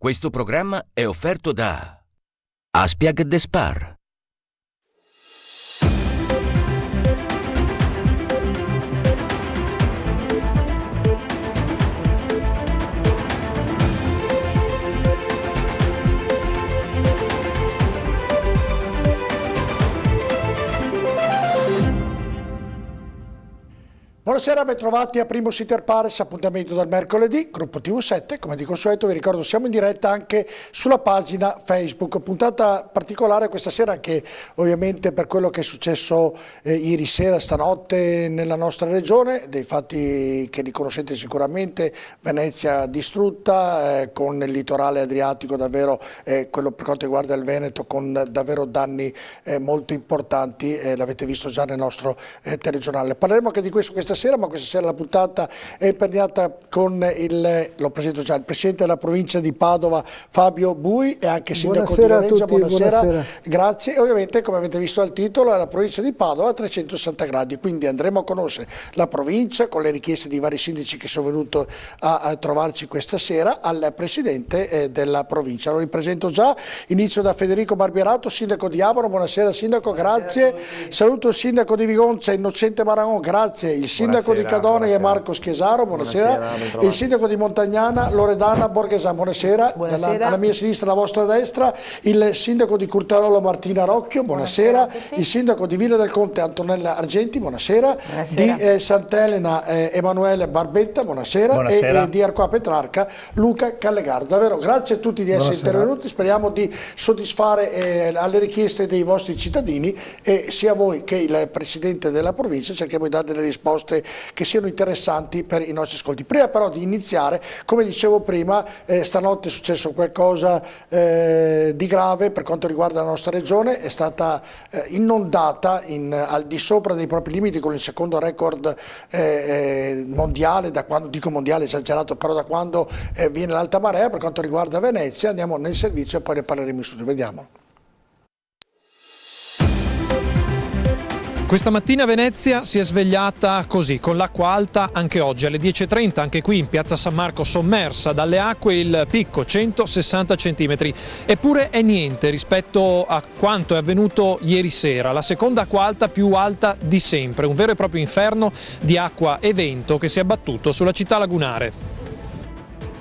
Questo programma è offerto da Aspiag de Spar. Buonasera, ben trovati a Primus Inter Pares, appuntamento del mercoledì, gruppo TV7, come di consueto vi ricordo siamo in diretta anche sulla pagina Facebook, puntata particolare questa sera anche ovviamente per quello che è successo ieri sera, stanotte nella nostra regione, dei fatti che li conoscete sicuramente, Venezia distrutta, con il litorale adriatico davvero, quello per quanto riguarda il Veneto, con davvero danni molto importanti, l'avete visto già nel nostro telegiornale. Parleremo anche di questo questa sera, ma questa sera la puntata è impegnata con l'ho presentato già, il presidente della provincia di Padova Fabio Bui e anche sindaco di Lorenzo. Buonasera, grazie. E ovviamente, come avete visto dal titolo, è la provincia di Padova a 360 gradi, quindi andremo a conoscere la provincia con le richieste di vari sindaci che sono venuti a trovarci questa sera al presidente della provincia. Lo ripresento già, inizio da Federico Barbierato, sindaco di Abano. Buonasera sindaco, grazie. Saluto il sindaco di Vigonza Innocente Maragon, grazie. Il sindaco di Cadone è Marco Schiesaro, buonasera. Il sindaco di Montagnana Loredana Borghesan, buonasera. Alla mia sinistra, alla vostra destra, il sindaco di Curtarolo Martina Rocchio, buonasera. Il sindaco di Villa del Conte Antonella Argenti, buonasera. Di Sant'Elena Emanuele Barbetta, buonasera. E di Arqua Petrarca Luca Callegardo. Davvero grazie a tutti di essere intervenuti, speriamo di soddisfare alle richieste dei vostri cittadini e sia voi che il presidente della provincia cerchiamo di dare delle risposte che siano interessanti per i nostri ascolti. Prima però di iniziare, come dicevo prima, stanotte è successo qualcosa di grave per quanto riguarda la nostra regione, è stata inondata al di sopra dei propri limiti con il secondo record mondiale, da quando, dico mondiale esagerato, però da quando viene l'alta marea per quanto riguarda Venezia. Andiamo nel servizio e poi ne parleremo in studio, vediamo. Questa mattina Venezia si è svegliata così, con l'acqua alta anche oggi alle 10:30, anche qui in piazza San Marco sommersa dalle acque, il picco 160 centimetri. Eppure è niente rispetto a quanto è avvenuto ieri sera, la seconda acqua alta più alta di sempre, un vero e proprio inferno di acqua e vento che si è abbattuto sulla città lagunare.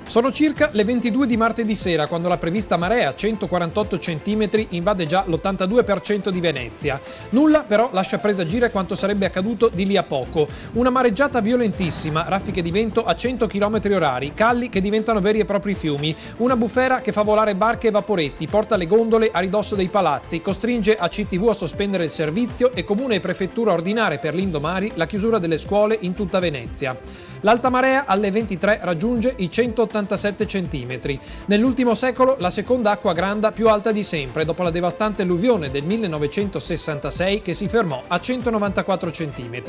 Sono circa le 22 di martedì sera quando la prevista marea, 148 cm, invade già l'82% di Venezia. Nulla però lascia presagire quanto sarebbe accaduto di lì a poco. Una mareggiata violentissima, raffiche di vento a 100 km/h, calli che diventano veri e propri fiumi, una bufera che fa volare barche e vaporetti, porta le gondole a ridosso dei palazzi, costringe ACTV a sospendere il servizio e comune e prefettura a ordinare per l'indomani la chiusura delle scuole in tutta Venezia. L'alta marea alle 23 raggiunge i 187 cm. Nell'ultimo secolo la seconda acqua granda più alta di sempre, dopo la devastante alluvione del 1966 che si fermò a 194 cm.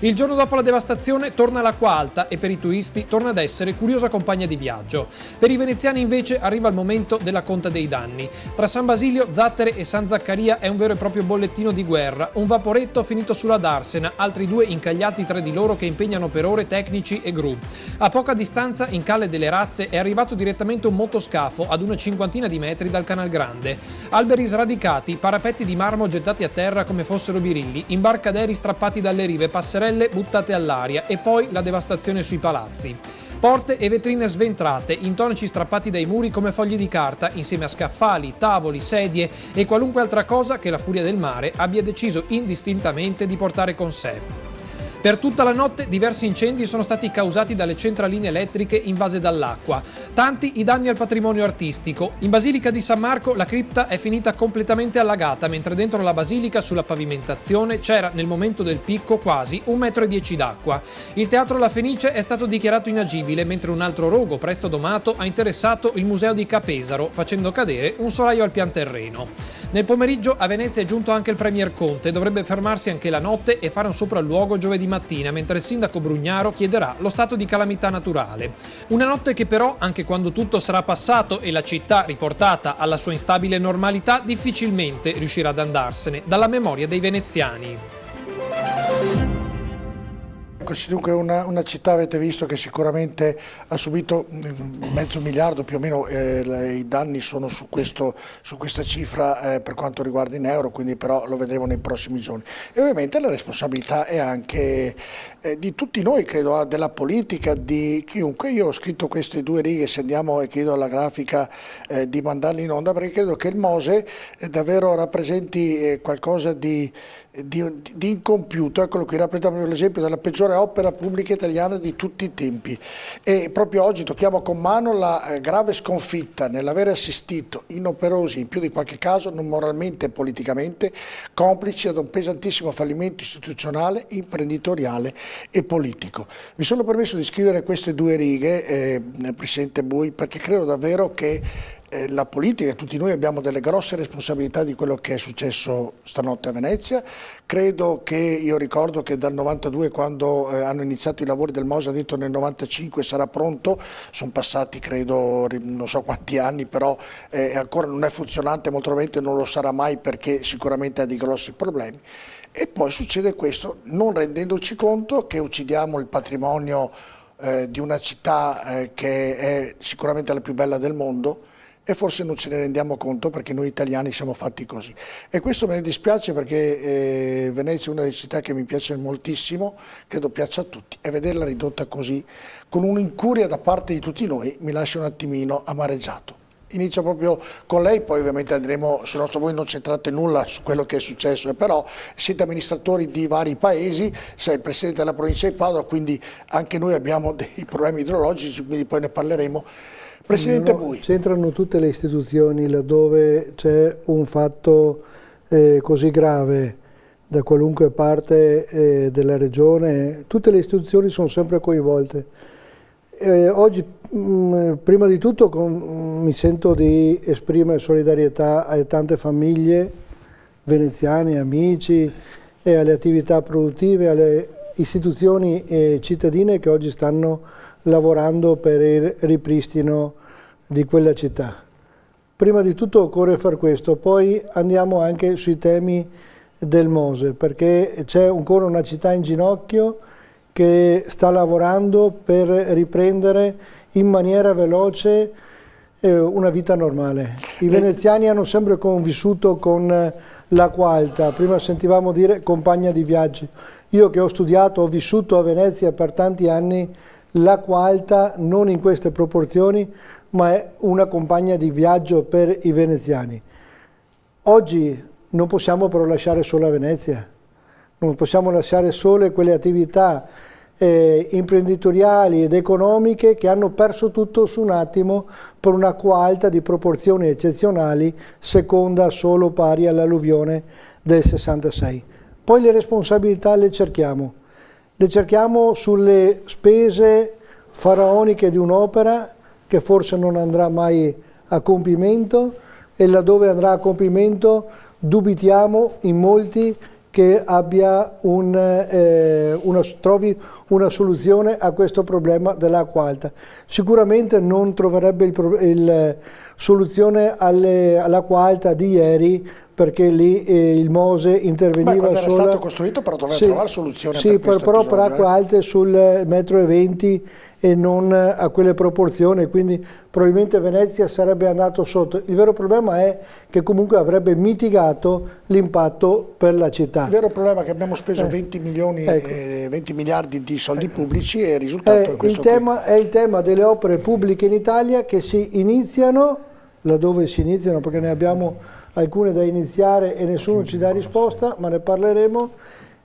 Il giorno dopo la devastazione torna l'acqua alta e per i turisti torna ad essere curiosa compagna di viaggio. Per i veneziani invece arriva il momento della conta dei danni. Tra San Basilio, Zattere e San Zaccaria è un vero e proprio bollettino di guerra, un vaporetto finito sulla Darsena, altri due incagliati tra di loro che impegnano per ore tecnici e gru. A poca distanza, in Calle delle Razze, è arrivato direttamente un motoscafo ad una cinquantina di metri dal Canal Grande. Alberi sradicati, parapetti di marmo gettati a terra come fossero birilli, imbarcaderi strappati dalle rive, passerelle buttate all'aria e poi la devastazione sui palazzi. Porte e vetrine sventrate, intonaci strappati dai muri come fogli di carta, insieme a scaffali, tavoli, sedie e qualunque altra cosa che la furia del mare abbia deciso indistintamente di portare con sé. Per tutta la notte diversi incendi sono stati causati dalle centraline elettriche invase dall'acqua. Tanti i danni al patrimonio artistico. In Basilica di San Marco la cripta è finita completamente allagata, mentre dentro la basilica sulla pavimentazione c'era nel momento del picco quasi 1,10 m d'acqua. Il Teatro La Fenice è stato dichiarato inagibile, mentre un altro rogo presto domato ha interessato il museo di Capesaro, facendo cadere un solaio al pian terreno. Nel pomeriggio a Venezia è giunto anche il Premier Conte, dovrebbe fermarsi anche la notte e fare un sopralluogo giovedì mattina, mentre il sindaco Brugnaro chiederà lo stato di calamità naturale. Una notte che però, anche quando tutto sarà passato e la città riportata alla sua instabile normalità, difficilmente riuscirà ad andarsene dalla memoria dei veneziani. Eccoci, dunque una città, avete visto, che sicuramente ha subito mezzo miliardo più o meno, i danni sono su questa cifra per quanto riguarda in euro, quindi però lo vedremo nei prossimi giorni. E ovviamente la responsabilità è anche di tutti noi, credo, della politica, di chiunque. Io ho scritto queste due righe, se andiamo, e chiedo alla grafica di mandarli in onda, perché credo che il Mose davvero rappresenti qualcosa di incompiuto. Eccolo qui, rappresenta proprio l'esempio della peggiore opera pubblica italiana di tutti i tempi, e proprio oggi tocchiamo con mano la grave sconfitta nell'aver assistito inoperosi, in più di qualche caso non moralmente e politicamente, complici ad un pesantissimo fallimento istituzionale, imprenditoriale e politico. Mi sono permesso di scrivere queste due righe, Presidente Bui, perché credo davvero che la politica e tutti noi abbiamo delle grosse responsabilità di quello che è successo stanotte a Venezia. Credo che, io ricordo che dal 92, quando hanno iniziato i lavori del Mose, ha detto nel 95 sarà pronto, sono passati credo non so quanti anni, però ancora non è funzionante, molto probabilmente non lo sarà mai, perché sicuramente ha dei grossi problemi. E poi succede questo, non rendendoci conto che uccidiamo il patrimonio di una città che è sicuramente la più bella del mondo, e forse non ce ne rendiamo conto perché noi italiani siamo fatti così. E questo me ne dispiace, perché Venezia è una delle città che mi piace moltissimo, credo piaccia a tutti, e vederla ridotta così, con un'incuria da parte di tutti noi, mi lascia un attimino amareggiato. Inizio proprio con lei, poi ovviamente andremo, se no voi non c'entrate nulla su quello che è successo, però siete amministratori di vari paesi, sei il presidente della provincia di Padova, quindi anche noi abbiamo dei problemi idrologici, quindi poi ne parleremo. Presidente Bui. C'entrano tutte le istituzioni laddove c'è un fatto così grave da qualunque parte della regione, tutte le istituzioni sono sempre coinvolte. Oggi prima di tutto mi sento di esprimere solidarietà alle tante famiglie veneziane, amici, e alle attività produttive, alle istituzioni cittadine che oggi stanno lavorando per il ripristino di quella città. Prima di tutto occorre far questo, poi andiamo anche sui temi del Mose, perché c'è ancora una città in ginocchio che sta lavorando per riprendere in maniera veloce una vita normale. I veneziani hanno sempre convissuto con l'acqua alta, prima sentivamo dire compagna di viaggi. Io che ho studiato, ho vissuto a Venezia per tanti anni, l'acqua alta non in queste proporzioni, ma è una compagna di viaggio per i veneziani. Oggi non possiamo però lasciare sola Venezia, non possiamo lasciare sole quelle attività imprenditoriali ed economiche che hanno perso tutto su un attimo per un'acqua alta di proporzioni eccezionali, seconda solo pari all'alluvione del 66. Poi le responsabilità le cerchiamo sulle spese faraoniche di un'opera che forse non andrà mai a compimento, e laddove andrà a compimento dubitiamo in molti che trovi una soluzione a questo problema dell'acqua alta. Sicuramente non troverebbe soluzione all'acqua alta di ieri, perché lì il Mose interveniva quando solo... era stato costruito però doveva trovare soluzione sì, per questo però episodio, per acque alte sul 1,20 m e non a quelle proporzioni, quindi probabilmente Venezia sarebbe andato sotto. Il vero problema è che comunque avrebbe mitigato l'impatto per la città. Il vero problema è che abbiamo speso 20 miliardi di soldi pubblici, e il risultato è questo. È il tema delle opere pubbliche in Italia che si iniziano, laddove si iniziano, perché ne abbiamo alcune da iniziare e nessuno ci dà risposta, ma ne parleremo,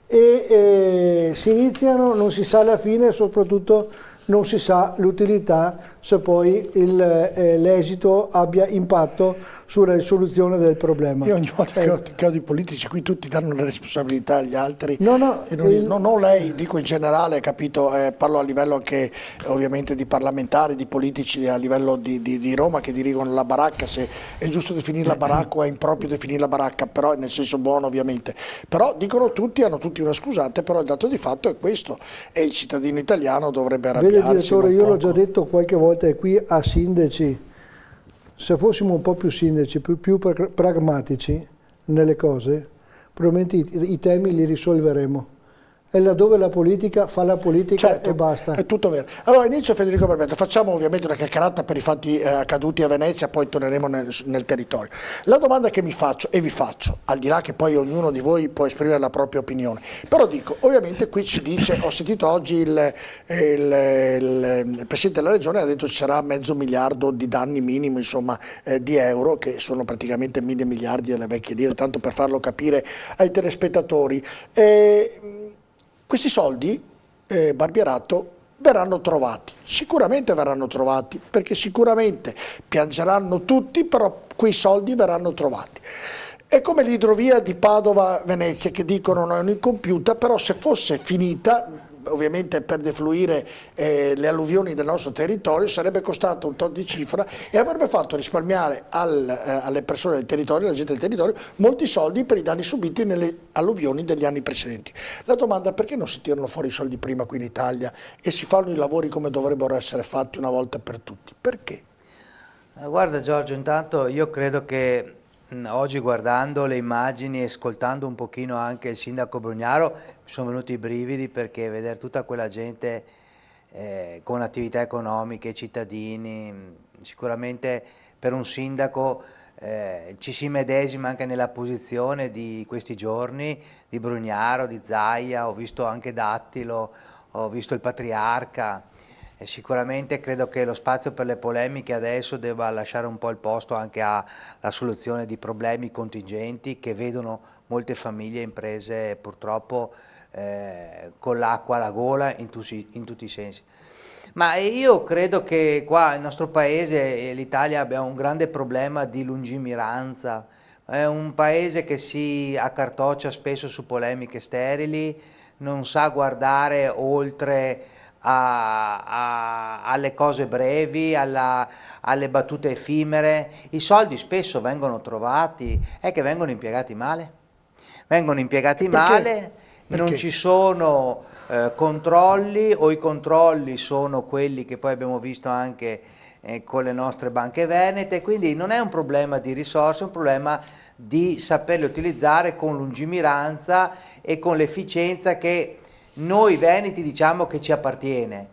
e si iniziano, non si sa la fine, e soprattutto non si sa l'utilità, se poi l'esito abbia impatto sulla risoluzione del problema. Io ogni volta che ho dei politici qui, tutti danno le responsabilità agli altri. Non lei, dico in generale, capito, parlo a livello anche ovviamente di parlamentari, di politici a livello di Roma che dirigono la baracca, se è giusto definire la baracca o è improprio definire la baracca, però nel senso buono ovviamente. Però dicono tutti, hanno tutti una scusante, però il dato di fatto è questo, e il cittadino italiano dovrebbe arrabbiarsi. Vede direttore, io l'ho già detto qualche volta, e qui a sindaci, se fossimo un po' più sindaci, più pragmatici nelle cose, probabilmente i temi li risolveremo. è laddove la politica fa la politica, certo, e basta. è tutto vero. Allora inizio Federico Barbetta, facciamo ovviamente una chiacchierata per i fatti accaduti a Venezia, poi torneremo nel territorio. La domanda che mi faccio e vi faccio, al di là che poi ognuno di voi può esprimere la propria opinione, però dico, ovviamente qui ci dice, ho sentito oggi il Presidente della Regione ha detto ci sarà $500 miliardi di danni minimo, insomma, di euro, che sono praticamente 1.000 miliardi alle vecchie lire, tanto per farlo capire ai telespettatori. Questi soldi, Barbierato, verranno trovati, sicuramente verranno trovati, perché sicuramente piangeranno tutti, però quei soldi verranno trovati. È come l'idrovia di Padova-Venezia che dicono non è incompiuta, però se fosse finita, ovviamente per defluire le alluvioni del nostro territorio, sarebbe costato un tot di cifra e avrebbe fatto risparmiare alle persone del territorio, alla gente del territorio, molti soldi per i danni subiti nelle alluvioni degli anni precedenti. La domanda è perché non si tirano fuori i soldi prima qui in Italia e si fanno i lavori come dovrebbero essere fatti una volta per tutti? Perché? Guarda Giorgio, intanto io credo che oggi guardando le immagini e ascoltando un pochino anche il sindaco Brugnaro mi sono venuti i brividi, perché vedere tutta quella gente con attività economiche, cittadini, sicuramente per un sindaco ci si medesima anche nella posizione di questi giorni, di Brugnaro, di Zaia, ho visto anche Dattilo, ho visto il Patriarca. Sicuramente credo che lo spazio per le polemiche adesso debba lasciare un po' il posto anche alla soluzione di problemi contingenti che vedono molte famiglie e imprese purtroppo con l'acqua alla gola in tutti i sensi. Ma io credo che qua nel nostro paese, l'Italia, abbia un grande problema di lungimiranza. È un paese che si accartoccia spesso su polemiche sterili, non sa guardare oltre alle cose brevi, alle battute effimere. I soldi spesso vengono trovati, è che vengono impiegati male. Vengono impiegati male, non ci sono controlli, o i controlli sono quelli che poi abbiamo visto anche con le nostre banche venete, quindi non è un problema di risorse, è un problema di saperle utilizzare con lungimiranza e con l'efficienza che noi veneti diciamo che ci appartiene.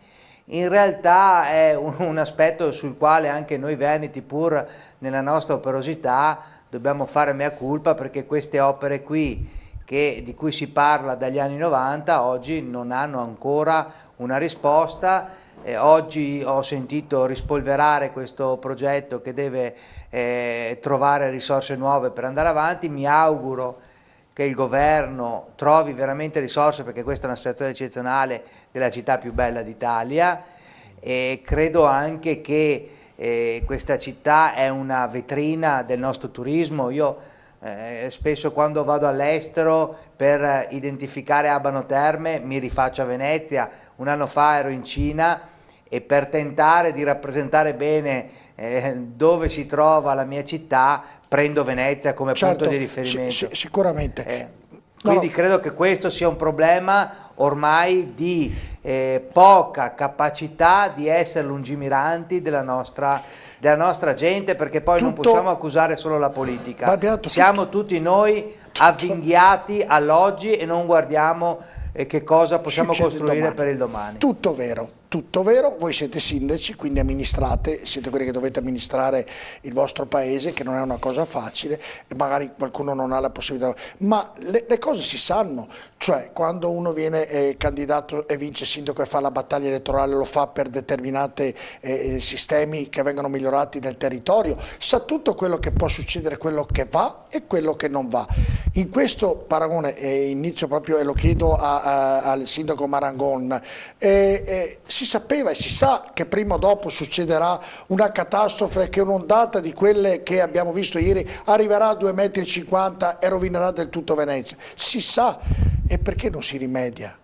In realtà è un aspetto sul quale anche noi veneti, pur nella nostra operosità, dobbiamo fare mea culpa, perché queste opere qui di cui si parla dagli anni 90 oggi non hanno ancora una risposta. Oggi ho sentito rispolverare questo progetto che deve trovare risorse nuove per andare avanti. Mi auguro che il governo trovi veramente risorse, perché questa è una situazione eccezionale della città più bella d'Italia, e credo anche che questa città è una vetrina del nostro turismo. Io spesso quando vado all'estero per identificare Abano Terme mi rifaccio a Venezia. Un anno fa ero in Cina e per tentare di rappresentare bene dove si trova la mia città prendo Venezia come punto di riferimento. Sicuramente. Quindi credo che questo sia un problema ormai di poca capacità di essere lungimiranti della nostra gente, perché poi non possiamo accusare solo la politica. Siamo tutti noi avvinghiati all'oggi e non guardiamo che cosa possiamo costruire per il domani. Tutto vero, voi siete sindaci, quindi amministrate, siete quelli che dovete amministrare il vostro paese, che non è una cosa facile, e magari qualcuno non ha la possibilità, ma le cose si sanno, cioè quando uno viene candidato e vince sindaco e fa la battaglia elettorale, lo fa per determinati sistemi che vengono migliorati nel territorio, sa tutto quello che può succedere, quello che va e quello che non va. In questo paragone, inizio proprio e lo chiedo al sindaco Marangon, si sapeva e si sa che prima o dopo succederà una catastrofe, che un'ondata di quelle che abbiamo visto ieri arriverà a 2,50 m e rovinerà del tutto Venezia. Si sa, e perché non si rimedia?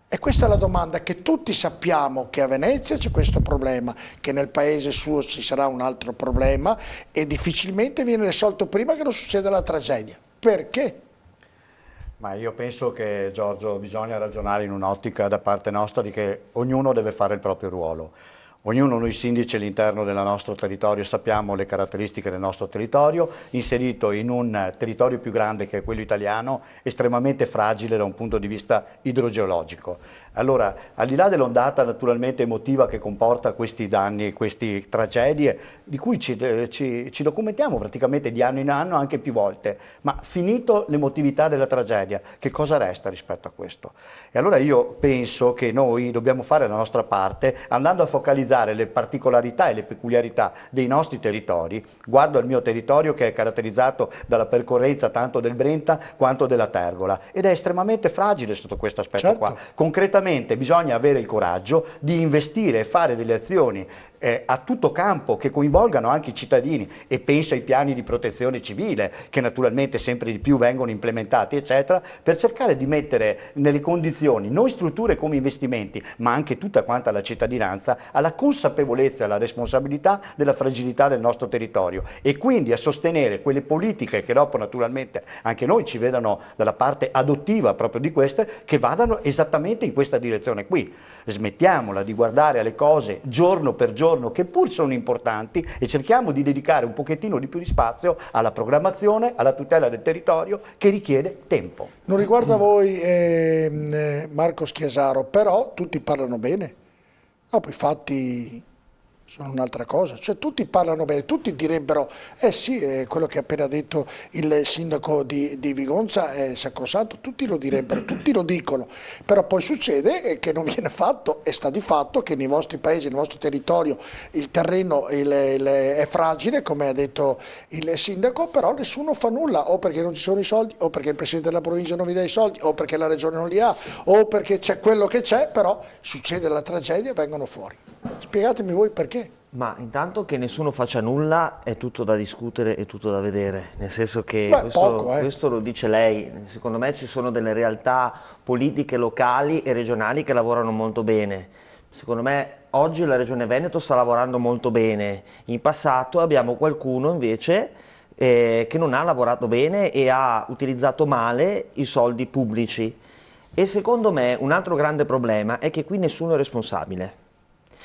E questa è la domanda, che tutti sappiamo che a Venezia c'è questo problema, che nel paese suo ci sarà un altro problema e difficilmente viene risolto prima che non succeda la tragedia. Perché? Ma io penso che, Giorgio, bisogna ragionare in un'ottica da parte nostra di che ognuno deve fare il proprio ruolo. Ognuno noi sindaci all'interno del nostro territorio sappiamo le caratteristiche del nostro territorio, inserito in un territorio più grande che è quello italiano, estremamente fragile da un punto di vista idrogeologico. Allora, al di là dell'ondata naturalmente emotiva che comporta questi danni e queste tragedie, di cui ci documentiamo praticamente di anno in anno, anche più volte, ma finito l'emotività della tragedia, che cosa resta rispetto a questo? E allora io penso che noi dobbiamo fare la nostra parte andando a focalizzare le particolarità e le peculiarità dei nostri territori. Guardo il mio territorio che è caratterizzato dalla percorrenza tanto del Brenta quanto della Tergola ed è estremamente fragile sotto questo aspetto, certo, qua. Concretamente bisogna avere il coraggio di investire e fare delle azioni a tutto campo che coinvolgano anche i cittadini, e penso ai piani di protezione civile che naturalmente sempre di più vengono implementati eccetera, per cercare di mettere nelle condizioni noi strutture come investimenti ma anche tutta quanta la cittadinanza alla consapevolezza e alla responsabilità della fragilità del nostro territorio, e quindi a sostenere quelle politiche che dopo naturalmente anche noi ci vedano dalla parte adottiva proprio di queste, che vadano esattamente in questa direzione qui. Smettiamola di guardare alle cose giorno per giorno che pur sono importanti e cerchiamo di dedicare un pochettino di più di spazio alla programmazione, alla tutela del territorio, che richiede tempo. Non riguarda voi Marco Schiasaro, però tutti parlano bene, dopo i fatti sono un'altra cosa, cioè tutti parlano bene, tutti direbbero sì, quello che ha appena detto il sindaco di Vigonza è sacrosanto, tutti lo direbbero, tutti lo dicono, però poi succede che non viene fatto, e sta di fatto che nei vostri paesi, nel vostro territorio il terreno è fragile, come ha detto il sindaco, però nessuno fa nulla, o perché non ci sono i soldi, o perché il presidente della provincia non vi dà i soldi, o perché la regione non li ha, o perché c'è quello che c'è, però succede la tragedia e vengono fuori. Spiegatemi voi perché. Ma intanto che nessuno faccia nulla è tutto da discutere e tutto da vedere, nel senso che questo lo dice lei, secondo me ci sono delle realtà politiche locali e regionali che lavorano molto bene. Secondo me oggi la Regione Veneto sta lavorando molto bene, in passato abbiamo qualcuno invece che non ha lavorato bene e ha utilizzato male i soldi pubblici. E secondo me un altro grande problema è che qui nessuno è responsabile.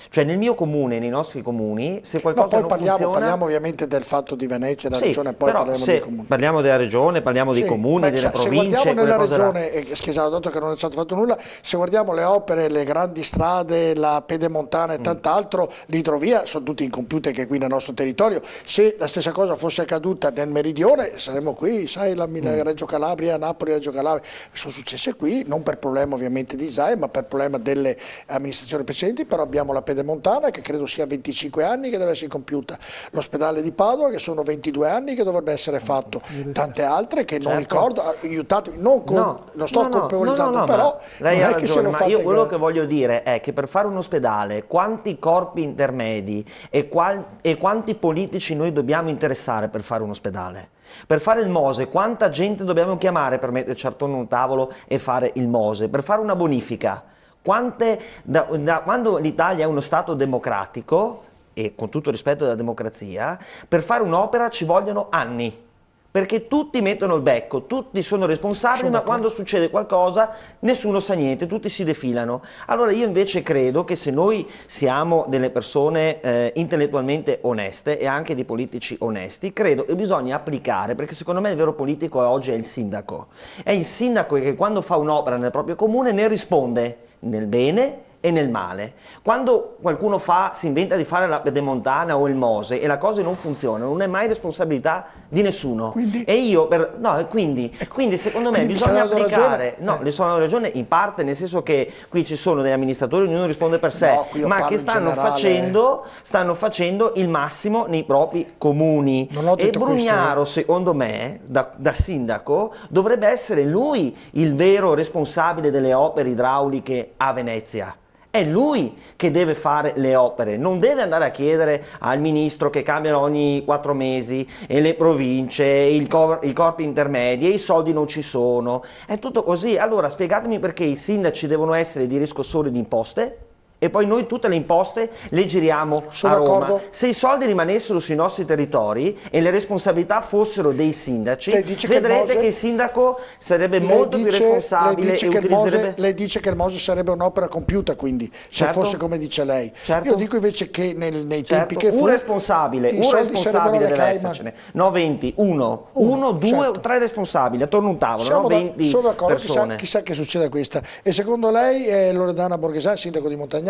Cioè nel mio comune, nei nostri comuni, se qualcosa non funziona... Parliamo ovviamente del fatto di Venezia, della regione, poi parliamo dei comuni. Parliamo della regione, parliamo dei comuni, delle province... Se guardiamo nella regione, scusa, dato che non è stato fatto nulla, se guardiamo le opere, le grandi strade, la pedemontana e tant'altro, l'idrovia, sono tutte incompiute anche qui nel nostro territorio. Se la stessa cosa fosse accaduta nel meridione, saremmo qui, sai, la Reggio Calabria, Napoli, Reggio Calabria, sono successe qui, non per problema ovviamente di SAE, ma per problema delle amministrazioni precedenti, però abbiamo la pedemontana che credo sia 25 anni che deve essere compiuta, l'ospedale di Padova che sono 22 anni che dovrebbe essere fatto, tante altre che non ricordo, aiutatemi, non sto colpevolizzando, però lei non ha è che siano ragione, ma fatte io quello che voglio dire è che per fare un ospedale quanti corpi intermedi e quanti politici noi dobbiamo interessare per fare un ospedale? Per fare il Mose, quanta gente dobbiamo chiamare per metterci attorno a un tavolo e fare il Mose? Per fare una bonifica? Quando l'Italia è uno Stato democratico, e con tutto il rispetto della democrazia, per fare un'opera ci vogliono anni, perché tutti mettono il becco, tutti sono responsabili, ma quando succede qualcosa nessuno sa niente, tutti si defilano. Allora io invece credo che se noi siamo delle persone intellettualmente oneste e anche dei politici onesti, credo che bisogna applicare, perché secondo me il vero politico oggi è il sindaco che quando fa un'opera nel proprio comune ne risponde nel bene e nel male. Quando qualcuno si inventa di fare la pedemontana o il Mose e la cosa non funziona, non è mai responsabilità di nessuno. Quindi secondo me bisogna applicare, le sono ragione in parte, nel senso che qui ci sono degli amministratori, ognuno risponde per sé, ma che stanno facendo il massimo nei propri comuni. E Brugnaro, secondo me, da sindaco, dovrebbe essere lui il vero responsabile delle opere idrauliche a Venezia. È lui che deve fare le opere, non deve andare a chiedere al ministro che cambiano ogni 4 mesi, e le province, i corpi intermedi, e i soldi non ci sono. È tutto così. Allora spiegatemi perché i sindaci devono essere dei riscossori di imposte e poi noi tutte le imposte le giriamo Sono a Roma. d'accordo. Se i soldi rimanessero sui nostri territori e le responsabilità fossero dei sindaci, vedrete che il sindaco sarebbe molto più responsabile e utilizzerebbe... Lei dice che il Mose sarebbe un'opera compiuta, quindi, se fosse come dice lei. Certo. Io dico invece che nei tempi che fu... Un responsabile deve essercene. No 20, uno, due o tre responsabili, attorno a un tavolo, no 20 sono d'accordo, persone. chissà che succeda questa. E secondo lei, Loredana Borghesani, sindaco di Montagnana?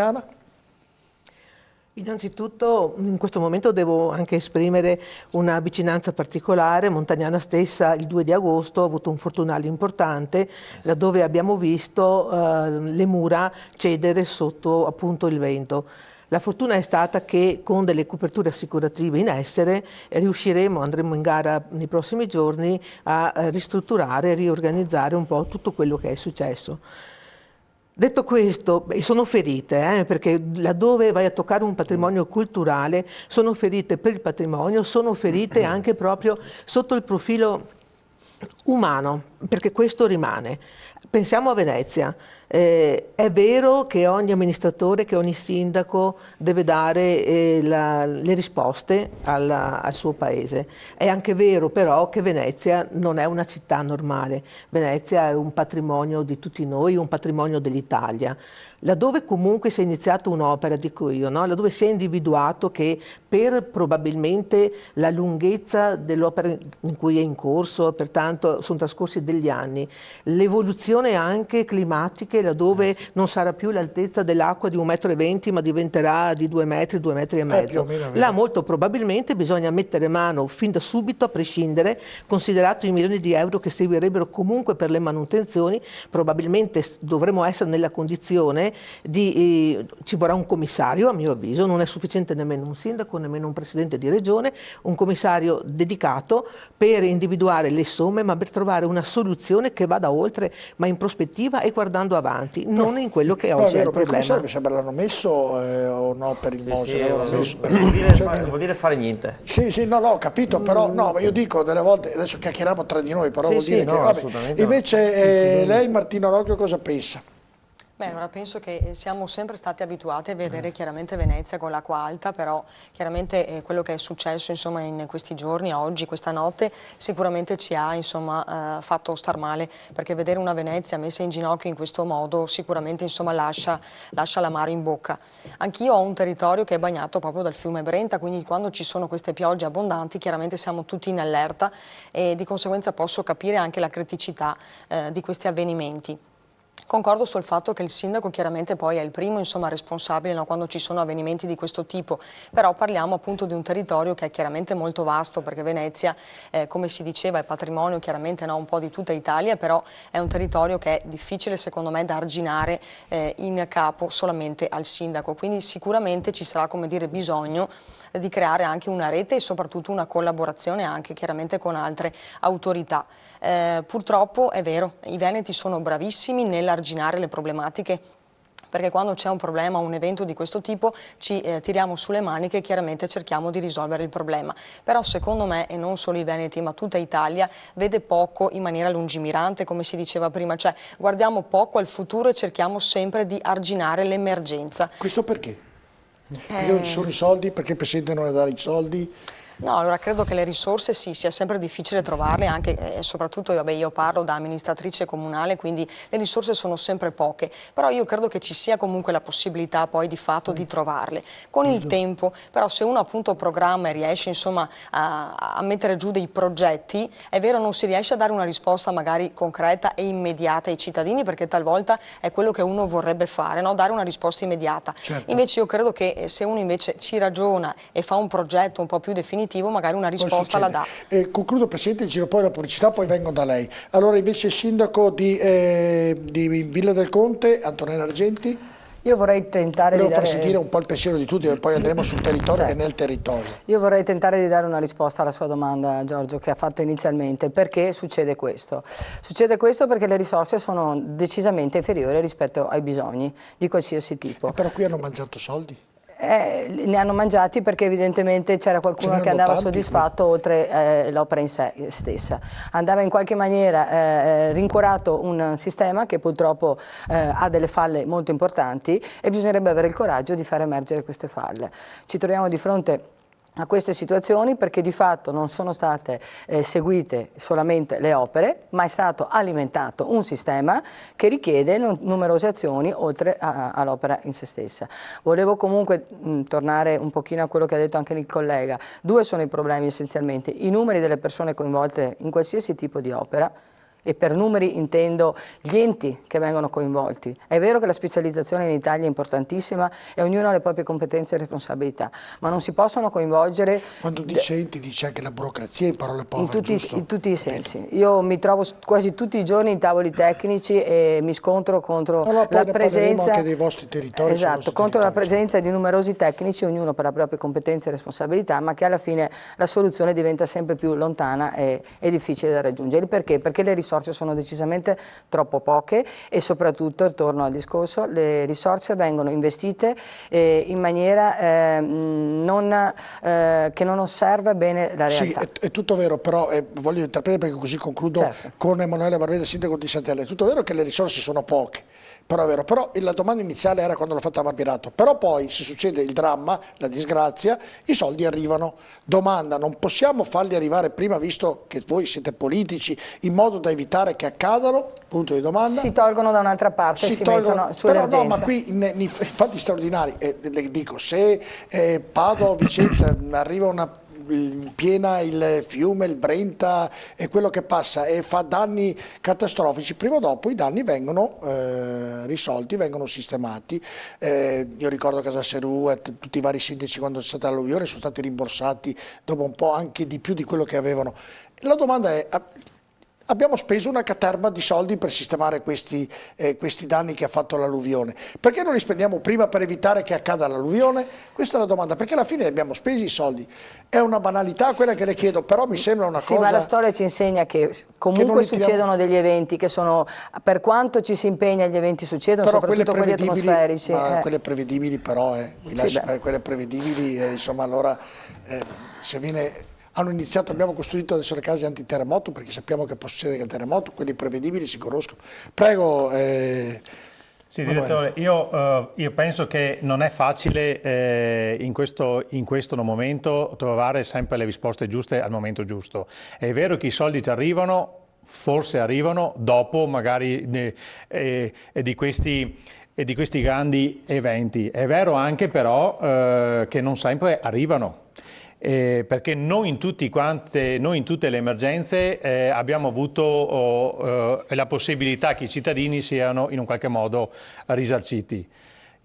Innanzitutto in questo momento devo anche esprimere una vicinanza particolare. Montagnana stessa il 2 di agosto ha avuto un fortunario importante laddove abbiamo visto le mura cedere sotto appunto il vento. La fortuna è stata che con delle coperture assicurative in essere andremo in gara nei prossimi giorni a ristrutturare e riorganizzare un po' tutto quello che è successo. Detto questo, sono ferite, perché laddove vai a toccare un patrimonio culturale, sono ferite per il patrimonio, sono ferite anche proprio sotto il profilo umano, perché questo rimane. Pensiamo a Venezia. È vero che ogni amministratore, che ogni sindaco deve dare le risposte al suo paese. È anche vero però che Venezia non è una città normale. Venezia è un patrimonio di tutti noi, un patrimonio dell'Italia. Laddove comunque si è iniziata un'opera, dico io, no? Laddove si è individuato che per probabilmente la lunghezza dell'opera in cui è in corso, pertanto sono trascorsi degli anni, l'evoluzione anche climatica, laddove non sarà più l'altezza dell'acqua di 1,20 m, ma diventerà di 2 metri, 2,5 metri. Là molto probabilmente bisogna mettere mano fin da subito, a prescindere, considerato i milioni di euro che servirebbero comunque per le manutenzioni. Probabilmente dovremo essere nella condizione ci vorrà un commissario, a mio avviso, non è sufficiente nemmeno un sindaco, nemmeno un presidente di regione, un commissario dedicato per individuare le somme, ma per trovare una soluzione che vada oltre, ma in prospettiva e guardando avanti, non in quello che oggi è il problema. Mi sembra l'hanno messo o no per il Mose? Vuol dire fare niente. Sì, no, ho capito, però no, io dico delle volte, adesso chiacchieriamo tra di noi, però vuol dire che... Vabbè. Invece lei, Martino Rocchio, cosa pensa? Beh, allora penso che siamo sempre stati abituati a vedere chiaramente Venezia con l'acqua alta, però chiaramente quello che è successo insomma in questi giorni, oggi, questa notte, sicuramente ci ha insomma fatto star male, perché vedere una Venezia messa in ginocchio in questo modo sicuramente insomma lascia l'amaro in bocca. Anch'io ho un territorio che è bagnato proprio dal fiume Brenta, quindi quando ci sono queste piogge abbondanti chiaramente siamo tutti in allerta e di conseguenza posso capire anche la criticità di questi avvenimenti. Concordo sul fatto che il sindaco chiaramente poi è il primo insomma, responsabile, no, quando ci sono avvenimenti di questo tipo, però parliamo appunto di un territorio che è chiaramente molto vasto, perché Venezia, come si diceva, è patrimonio chiaramente un po' di tutta Italia, però è un territorio che è difficile secondo me da arginare in capo solamente al sindaco, quindi sicuramente ci sarà, come dire, bisogno di creare anche una rete e soprattutto una collaborazione anche chiaramente con altre autorità. Purtroppo è vero, i veneti sono bravissimi nell'arginare le problematiche, perché quando c'è un problema, un evento di questo tipo, ci tiriamo sulle maniche e chiaramente cerchiamo di risolvere il problema. Però secondo me, e non solo i veneti, ma tutta Italia, vede poco in maniera lungimirante, come si diceva prima, cioè guardiamo poco al futuro e cerchiamo sempre di arginare l'emergenza. Questo perché? Perché non ci sono i soldi? Perché il Presidente non le dà i soldi? No, allora credo che le risorse sì, sia sempre difficile trovarle, anche e soprattutto io parlo da amministratrice comunale, quindi le risorse sono sempre poche, però io credo che ci sia comunque la possibilità poi di fatto di trovarle. Con il tempo, però se uno appunto programma e riesce insomma a mettere giù dei progetti, è vero non si riesce a dare una risposta magari concreta e immediata ai cittadini, perché talvolta è quello che uno vorrebbe fare, no? Dare una risposta immediata. Certo. Invece io credo che se uno invece ci ragiona e fa un progetto un po' più definitivo, magari una risposta la dà. Concludo, Presidente, giro poi la pubblicità, poi vengo da lei. Allora invece il sindaco di Villa del Conte, Antonella Argenti. Io vorrei tentare di far sentire un po' il pensiero di tutti e poi andremo sul territorio, certo, che è nel territorio. Io vorrei tentare di dare una risposta alla sua domanda, Giorgio, che ha fatto inizialmente. Perché succede questo? Succede questo perché le risorse sono decisamente inferiori rispetto ai bisogni di qualsiasi tipo. Però qui hanno mangiato soldi. Ne hanno mangiati perché evidentemente c'era qualcuno che andava soddisfatto oltre l'opera in sé stessa. Andava in qualche maniera rincuorato un sistema che purtroppo ha delle falle molto importanti e bisognerebbe avere il coraggio di far emergere queste falle. Ci troviamo di fronte a queste situazioni perché di fatto non sono state seguite solamente le opere, ma è stato alimentato un sistema che richiede numerose azioni oltre all'opera in se stessa. Volevo comunque tornare un pochino a quello che ha detto anche il collega. Due sono i problemi essenzialmente: i numeri delle persone coinvolte in qualsiasi tipo di opera, e per numeri intendo gli enti che vengono coinvolti. È vero che la specializzazione in Italia è importantissima e ognuno ha le proprie competenze e responsabilità, ma non si possono coinvolgere... Quando dice enti dice anche la burocrazia, in parole povere, giusto? In tutti i sensi. Io mi trovo quasi tutti i giorni in tavoli tecnici e mi scontro contro la presenza... anche dei vostri territori. Esatto, contro la presenza di numerosi tecnici, ognuno per le proprie competenze e responsabilità, ma che alla fine la soluzione diventa sempre più lontana e difficile da raggiungere. Perché? Perché le risorse sono decisamente troppo poche e soprattutto, torno al discorso, le risorse vengono investite in maniera che non osserva bene la realtà. Sì, è tutto vero, però voglio interpretare perché così concludo con Emanuele Barbera, sindaco di Sant'Elena. È tutto vero che le risorse sono poche, però è vero. Però la domanda iniziale era quando l'ho fatta a Barberato, però poi se succede il dramma, la disgrazia, i soldi arrivano. Domanda, non possiamo farli arrivare prima, visto che voi siete politici, in modo da evitare che accadano? Punto di domanda. Si tolgono da un'altra parte, si mettono sulle però urgenze. no, ma qui nei fatti straordinari, le dico, se Padova o Vicenza arriva piena il fiume, il Brenta e quello che passa e fa danni catastrofici, prima o dopo i danni vengono risolti, vengono sistemati. Io ricordo Casa Serù e tutti i vari sindaci quando c'è stata l'alluvione sono stati rimborsati dopo un po' anche di più di quello che avevano. La domanda è: abbiamo speso una caterva di soldi per sistemare questi danni che ha fatto l'alluvione. Perché non li spendiamo prima per evitare che accada l'alluvione? Questa è la domanda, perché alla fine abbiamo spesi i soldi. È una banalità quella che le chiedo, però mi sembra una cosa... Sì, ma la storia ci insegna che comunque succedono degli eventi che sono, per quanto ci si impegna, gli eventi succedono, però soprattutto quelli atmosferici. Ma quelle prevedibili però, quelle prevedibili, insomma, allora se viene... abbiamo costruito adesso le case antiterremoto perché sappiamo che può succedere il terremoto, quelli prevedibili si conoscono. Prego. Sì, direttore, io penso che non è facile in questo momento trovare sempre le risposte giuste al momento giusto. È vero che i soldi ci arrivano, forse arrivano dopo magari di questi grandi eventi. È vero anche però che non sempre arrivano. Perché noi in tutte le emergenze abbiamo avuto la possibilità che i cittadini siano in un qualche modo risarciti.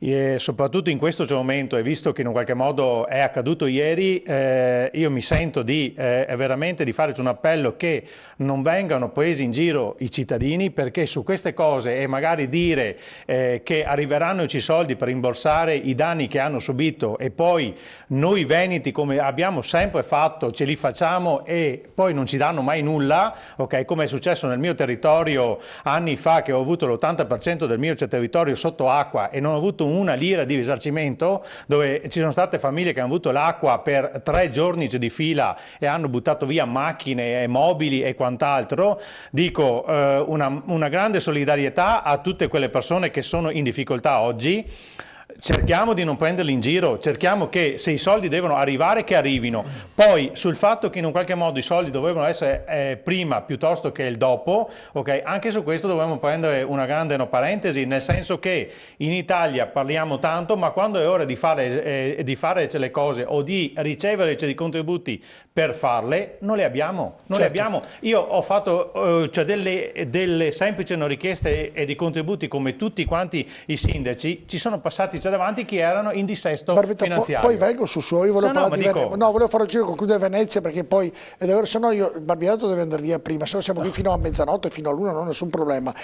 E soprattutto in questo momento, e visto che in un qualche modo è accaduto ieri, io mi sento veramente di fare un appello che non vengano presi in giro i cittadini, perché su queste cose e magari dire che arriveranno i soldi per rimborsare i danni che hanno subito e poi noi veneti, come abbiamo sempre fatto, ce li facciamo e poi non ci danno mai nulla, okay? Come è successo nel mio territorio anni fa, che ho avuto l'80% del mio territorio sotto acqua e non ho avuto una lira di risarcimento, dove ci sono state famiglie che hanno avuto l'acqua per 3 giorni di fila e hanno buttato via macchine e mobili e quant'altro. Dico una grande solidarietà a tutte quelle persone che sono in difficoltà oggi. Cerchiamo di non prenderli in giro, cerchiamo che se i soldi devono arrivare, che arrivino. Poi sul fatto che in un qualche modo i soldi dovevano essere prima piuttosto che il dopo, okay, anche su questo dobbiamo prendere una grande parentesi, nel senso che in Italia parliamo tanto, ma quando è ora di fare le cose o di ricevere dei contributi per farle, non le abbiamo. Le abbiamo. Io ho fatto delle semplici richieste e di contributi come tutti quanti i sindaci, ci sono passati davanti che erano in dissesto finanziario. Poi vengo sul suo, io volevo parlare di Venezia. No, volevo fare un giro, concludere Venezia, perché poi se no Barberato deve andare via prima, se no siamo qui fino a mezzanotte, fino all'1, non ho nessun problema.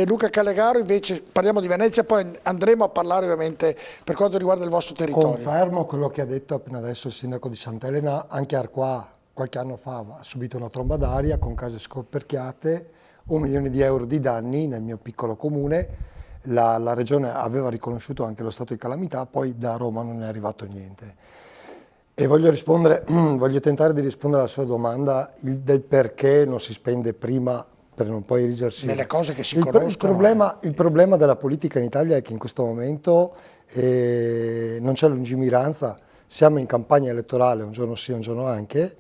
Luca Callegaro, invece parliamo di Venezia, poi andremo a parlare ovviamente per quanto riguarda il vostro territorio. Confermo quello che ha detto appena adesso il sindaco di Sant'Elena. Anche Arquà qualche anno fa ha subito una tromba d'aria con case scoperchiate, 1 milione di euro di danni nel mio piccolo comune. la Regione aveva riconosciuto anche lo stato di calamità, poi da Roma non è arrivato niente. E voglio tentare di rispondere alla sua domanda del perché non si spende prima per non poi erigersi. Nelle cose che si conoscono. Il problema della politica in Italia è che in questo momento non c'è lungimiranza, siamo in campagna elettorale un giorno sì, un giorno anche,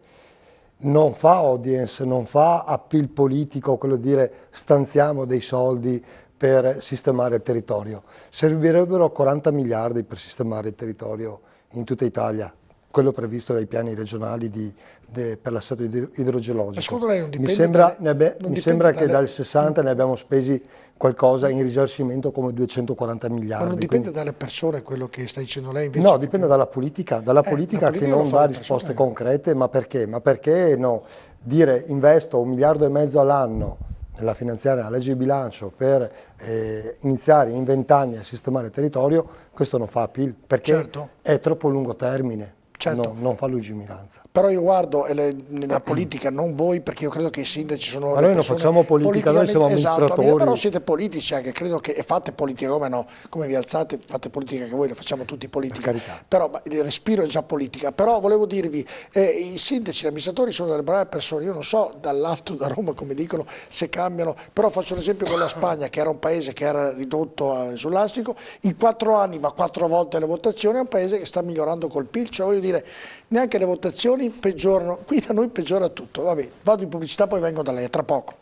non fa audience, non fa appeal politico, quello di dire stanziamo dei soldi per sistemare il territorio. Servirebbero 40 miliardi per sistemare il territorio in tutta Italia, quello previsto dai piani regionali per l'assetto idrogeologico. Mi sembra che dal 60 ne abbiamo spesi qualcosa in risarcimento come 240 miliardi. Ma non dipende dalle persone quello che sta dicendo lei? Invece no, dipende dalla politica che non dà risposte concrete. Ma perché? Ma perché no? Dire investo 1,5 miliardi all'anno nella finanziaria, nella legge di bilancio per iniziare in 20 anni a sistemare il territorio, questo non fa appeal, perché è troppo lungo termine. Certo. Non fa lungimiranza. Però io guardo nella politica, non voi, perché io credo che i sindaci sono... Ma noi non facciamo politica, noi siamo amministratori. Esatto, però siete politici anche, credo che fate politica, come no, come vi alzate, fate politica anche voi, lo facciamo tutti politica. Però il respiro è già politica. Però volevo dirvi, i sindaci, gli amministratori sono delle brave persone, io non so dall'alto, da Roma, come dicono, se cambiano, però faccio un esempio con la Spagna, che era un paese che era ridotto sull'astico, in 4 anni va 4 volte alle votazioni, è un paese che sta migliorando col PIL, cioè voglio dire, neanche le votazioni peggiorano, qui da noi peggiora tutto. Vabbè, vado in pubblicità, poi vengo da lei, tra poco.